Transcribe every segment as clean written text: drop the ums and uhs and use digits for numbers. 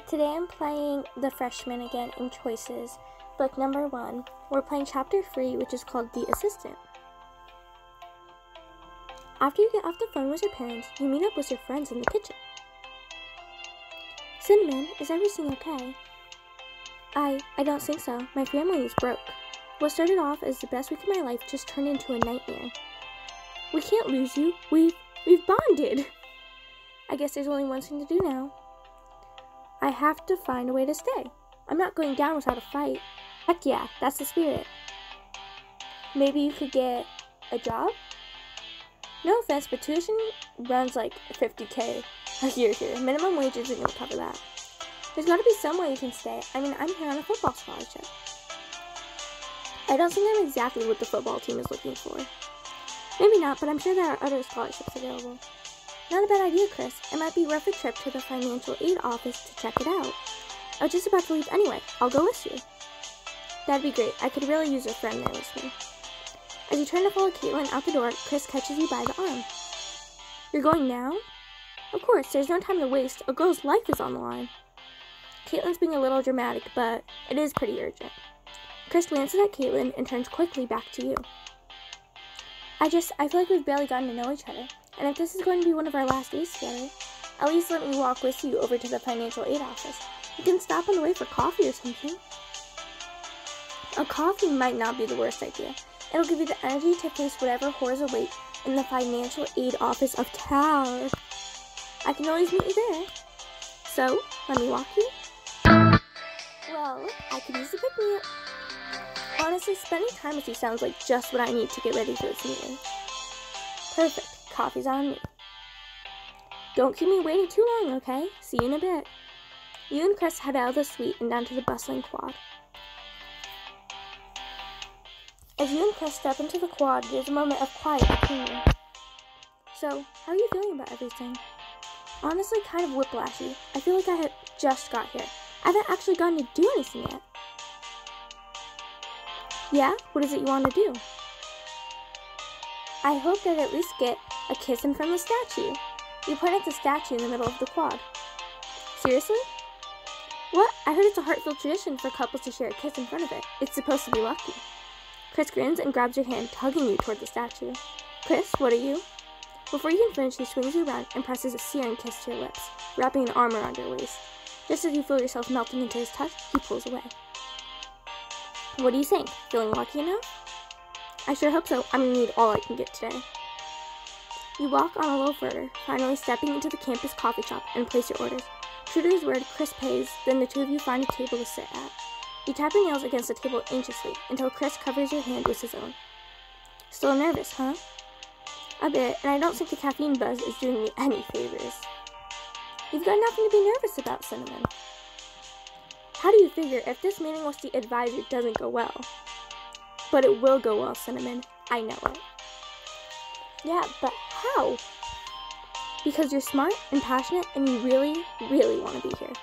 Today I'm playing The Freshman again in Choices, book number 1. We're playing chapter 3, which is called The Assistant. After you get off the phone with your parents, you meet up with your friends in the kitchen. Cinnamon, is everything okay? I don't think so. My family is broke. What started off as the best week of my life just turned into a nightmare. We can't lose you. We've bonded. I guess there's only one thing to do now. I have to find a way to stay. I'm not going down without a fight. Heck yeah, that's the spirit. Maybe you could get a job? No offense, but tuition runs like $50K a year here. Minimum wage isn't going to cover that. There's got to be some way you can stay. I mean, I'm here on a football scholarship. I don't think I'm exactly what the football team is looking for. Maybe not, but I'm sure there are other scholarships available. Not a bad idea, Chris. It might be worth a trip to the financial aid office to check it out. I was just about to leave anyway. I'll go with you. That'd be great. I could really use a friend there with me. As you turn to follow Caitlin out the door, Chris catches you by the arm. You're going now? Of course, there's no time to waste. A girl's life is on the line. Caitlin's being a little dramatic, but it is pretty urgent. Chris glances at Caitlin and turns quickly back to you. I feel like we've barely gotten to know each other. And if this is going to be one of our last days together, at least let me walk with you over to the financial aid office. You can stop on the way for coffee or something. A coffee might not be the worst idea. It'll give you the energy to face whatever horrors await in the financial aid office of town. I can always meet you there. So, let me walk you? Well, I could use a pick-me-up. Honestly, spending time with you sounds like just what I need to get ready for this meeting. Perfect. Coffee's on me. Don't keep me waiting too long, okay? See you in a bit. You and Chris head out of the suite and down to the bustling quad. As you and Chris step into the quad, there's a moment of quiet between you. So, how are you feeling about everything? Honestly, kind of whiplashy. I feel like I had just got here. I haven't actually gotten to do anything yet. Yeah? What is it you want to do? I hope that I'd at least get a kiss in front of the statue. You point at the statue in the middle of the quad. Seriously? What? I heard it's a heartfelt tradition for couples to share a kiss in front of it. It's supposed to be lucky. Chris grins and grabs your hand, tugging you toward the statue. Chris, what are you? Before you can finish, he swings you around and presses a searing kiss to your lips, wrapping an arm around your waist. Just as you feel yourself melting into his touch, he pulls away. What do you think? Feeling lucky enough? I sure hope so. I'm gonna need all I can get today. You walk on a little further, finally stepping into the campus coffee shop and place your orders. True to his word, Chris pays, then the two of you find a table to sit at. You tap your nails against the table anxiously until Chris covers your hand with his own. Still nervous, huh? A bit, and I don't think the caffeine buzz is doing me any favors. You've got nothing to be nervous about, Cinnamon. How do you figure if this meeting with the advisor doesn't go well? But it will go well, Cinnamon. I know it. Yeah, but how? Because you're smart and passionate and you really, really want to be here.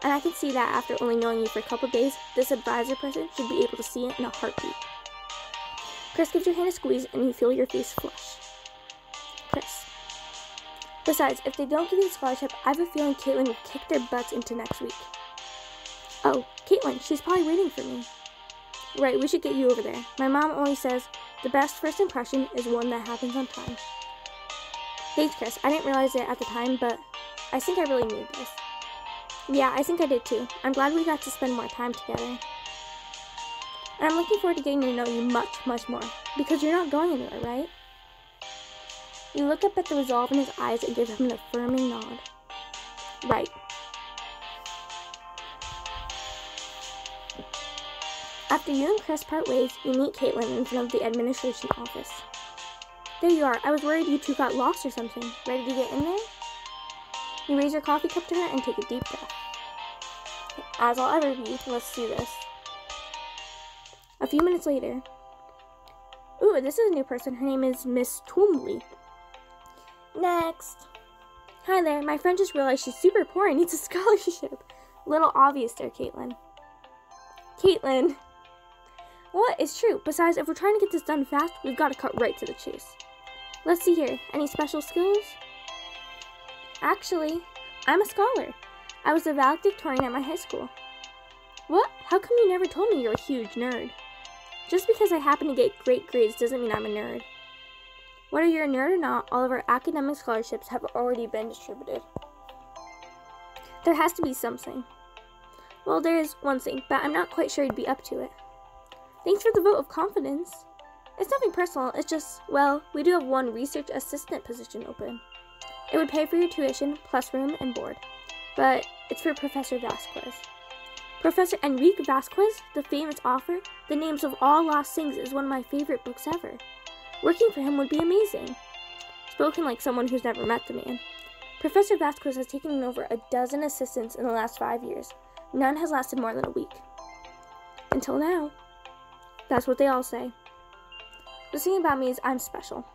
And I can see that after only knowing you for a couple days, this advisor person should be able to see it in a heartbeat. Chris gives your hand a squeeze and you feel your face flush. Chris. Besides, if they don't give you the scholarship, I have a feeling Caitlin will kick their butts into next week. Oh, Caitlin, she's probably waiting for me. Right, we should get you over there. My mom always says, the best first impression is one that happens on time. Thanks, Chris. I didn't realize it at the time, but I think I really need this. Yeah, I think I did too. I'm glad we got to spend more time together. And I'm looking forward to getting to know you much, much more. Because you're not going anywhere, right? You look up at the resolve in his eyes and give him an affirming nod. Right. After you and Chris part ways, you meet Caitlin in front of the administration office. There you are. I was worried you two got lost or something. Ready to get in there? You raise your coffee cup to her and take a deep breath. As I'll ever be, let's do this. A few minutes later. Ooh, this is a new person. Her name is Miss Twombly. Next. Hi there. My friend just realized she's super poor and needs a scholarship. Little obvious there, Caitlin. Caitlin. What? It's true. Besides, if we're trying to get this done fast, we've got to cut right to the chase. Let's see here. Any special skills? Actually, I'm a scholar. I was the valedictorian at my high school. What? How come you never told me you're a huge nerd? Just because I happen to get great grades doesn't mean I'm a nerd. Whether you're a nerd or not, all of our academic scholarships have already been distributed. There has to be something. Well, there is one thing, but I'm not quite sure you'd be up to it. Thanks for the vote of confidence. It's nothing personal, it's just, well, we do have one research assistant position open. It would pay for your tuition, plus room and board. But it's for Professor Vasquez. Professor Enrique Vasquez, the famous author, The Names of All Lost Things is one of my favorite books ever. Working for him would be amazing. Spoken like someone who's never met the man. Professor Vasquez has taken over a dozen assistants in the last 5 years. None has lasted more than a week. Until now. That's what they all say. The thing about me is I'm special.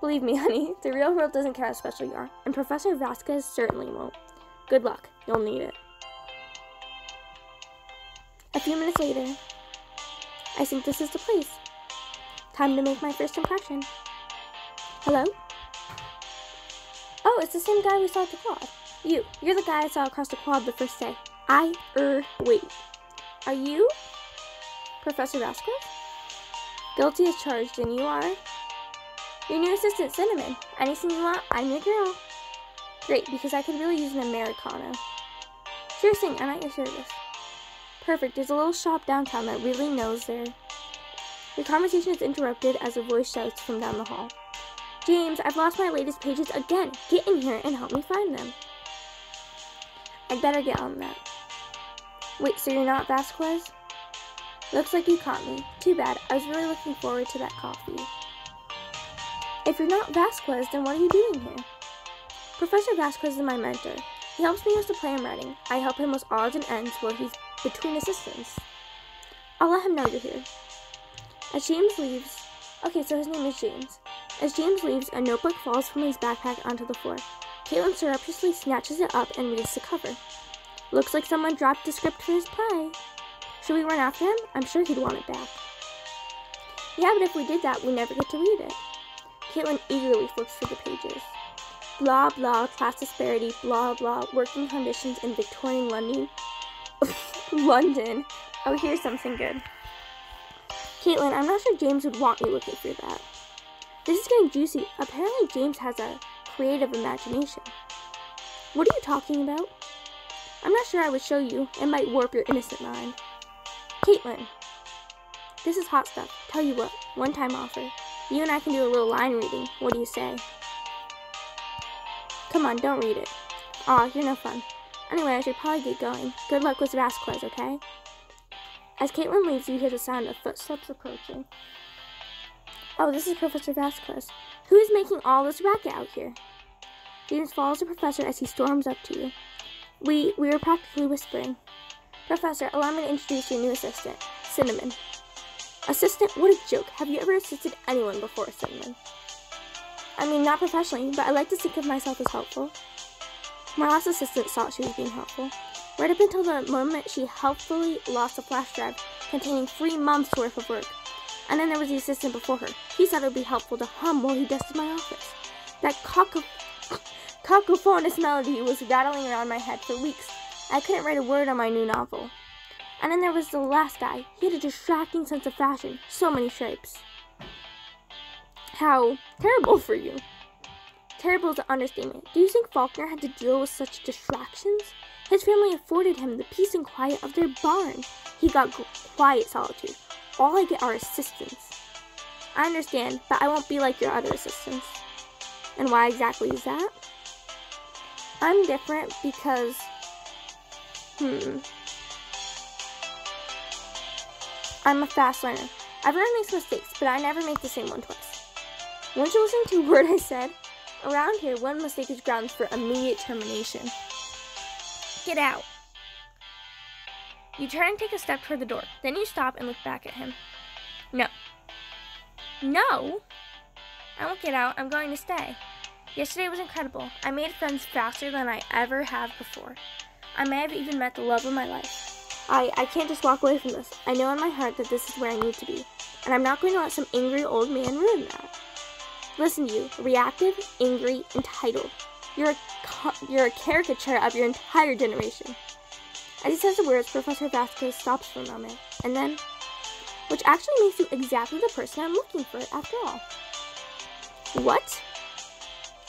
Believe me, honey, the real world doesn't care how special you are, and Professor Vasquez certainly won't. Good luck. You'll need it. A few minutes later, I think this is the place. Time to make my first impression. Hello? Oh, it's the same guy we saw at the quad. You're the guy I saw across the quad the first day. Wait. Are you Professor Vasquez? Guilty as charged, and you are? Your new assistant, Cinnamon. Anything you want, I'm your girl. Great, because I could really use an Americano. Sure thing, I'm at your service. Perfect, there's a little shop downtown that really knows their... Your conversation is interrupted as a voice shouts from down the hall. James, I've lost my latest pages again. Get in here and help me find them. I'd better get on that. Wait, so you're not Vasquez? Looks like you caught me. Too bad, I was really looking forward to that coffee. If you're not Vasquez, then what are you doing here? Professor Vasquez is my mentor. He helps me with the play I'm writing. I help him with odds and ends while he's between assistants. I'll let him know you're here. As James leaves... Okay, so his name is James. As James leaves, a notebook falls from his backpack onto the floor. Caitlin surreptitiously snatches it up and reads the cover. Looks like someone dropped the script for his play. Should we run after him? I'm sure he'd want it back. Yeah, but if we did that, we never get to read it. Caitlin eagerly flips through the pages. Blah, blah, class disparity, blah, blah, working conditions in Victorian London. London. Oh, here's something good. Caitlin, I'm not sure James would want you looking through that. This is getting juicy. Apparently James has a creative imagination. What are you talking about? I'm not sure I would show you. It might warp your innocent mind. Caitlin, this is hot stuff. Tell you what, one-time offer. You and I can do a little line reading. What do you say? Come on, don't read it. Aw, you're no fun. Anyway, I should probably get going. Good luck with Vasquez, okay? As Caitlin leaves, you hear the sound of footsteps approaching. Oh, this is Professor Vasquez. Who is making all this racket out here? James follows the professor as he storms up to you. We were practically whispering. Professor, allow me to introduce your new assistant, Cinnamon. Assistant? What a joke. Have you ever assisted anyone before, Cinnamon? I mean, not professionally, but I like to think of myself as helpful. My last assistant thought she was being helpful. Right up until the moment she helpfully lost a flash drive containing 3 months' worth of work. And then there was the assistant before her. He thought it would be helpful to hum while he dusted my office. That cacophonous melody was rattling around my head for weeks. I couldn't write a word on my new novel. And then there was the last guy. He had a distracting sense of fashion. So many stripes. How terrible for you. Terrible is an understatement. Do you think Faulkner had to deal with such distractions? His family afforded him the peace and quiet of their barn. He got quiet solitude. All I get are assistants. I understand, but I won't be like your other assistants. And why exactly is that? I'm different because... I'm a fast learner. Everyone makes mistakes, but I never make the same one twice. Won't you listen to a word I said? Around here, one mistake is grounds for immediate termination. Get out. You turn and take a step toward the door. Then you stop and look back at him. No. No? I won't get out. I'm going to stay. Yesterday was incredible. I made friends faster than I ever have before. I may have even met the love of my life. I can't just walk away from this. I know in my heart that this is where I need to be. And I'm not going to let some angry old man ruin that. Listen to you. Reactive, angry, entitled. You're a caricature of your entire generation. As he says the words, Professor Vasquez stops for a moment, and then, which actually makes you exactly the person I'm looking for, after all. What?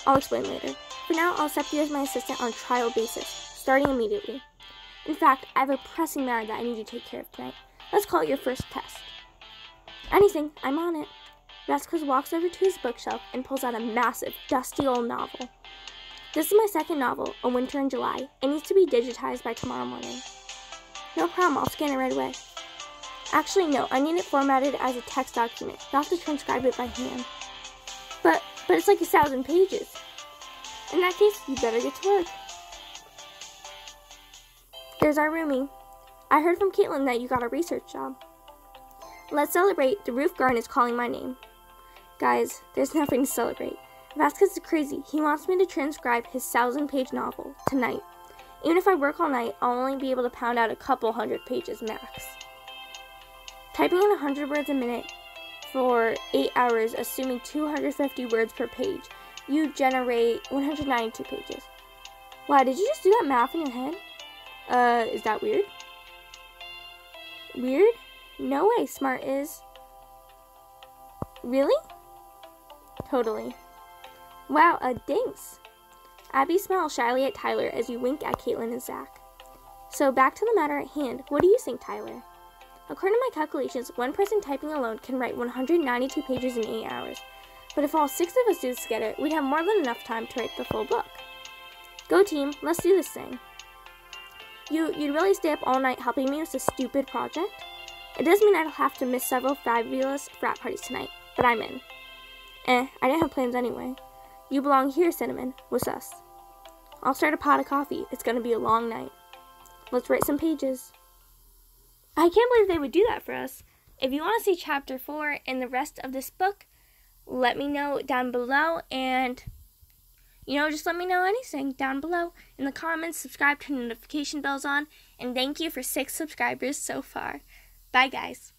I'll explain later. For now, I'll accept you as my assistant on a trial basis, starting immediately. In fact, I have a pressing matter that I need to take care of tonight. Let's call it your first test. Anything, I'm on it. Vasquez walks over to his bookshelf and pulls out a massive, dusty old novel. This is my second novel, A Winter in July. It needs to be digitized by tomorrow morning. No problem, I'll scan it right away. Actually, no, I need it formatted as a text document. You'll have to transcribe it by hand. But it's like 1,000 pages. In that case, you better get to work. There's our roomie. I heard from Caitlin that you got a research job. Let's celebrate. The roof garden is calling my name. Guys, there's nothing to celebrate. Vasquez is crazy. He wants me to transcribe his 1,000-page novel tonight. Even if I work all night, I'll only be able to pound out a couple hundred pages max. Typing in 100 words a minute for 8 hours, assuming 250 words per page, you generate 192 pages. Wow, did you just do that math in your head? Is that weird? Weird? No way, Smart is. Really? Totally. Wow, thanks. Abby smiles shyly at Tyler as you wink at Caitlin and Zach. So back to the matter at hand, what do you think, Tyler? According to my calculations, one person typing alone can write 192 pages in 8 hours. But if all 6 of us do this together, we'd have more than enough time to write the full book. Go team, let's do this thing. You'd really stay up all night helping me with this stupid project? It does mean I'll have to miss several fabulous frat parties tonight, but I'm in. I didn't have plans anyway. You belong here, Cinnamon, with us. I'll start a pot of coffee. It's going to be a long night. Let's write some pages. I can't believe they would do that for us. If you want to see Chapter 4 and the rest of this book, let me know down below, and, just let me know anything down below in the comments. Subscribe, turn the notification bells on, and thank you for 6 subscribers so far. Bye, guys.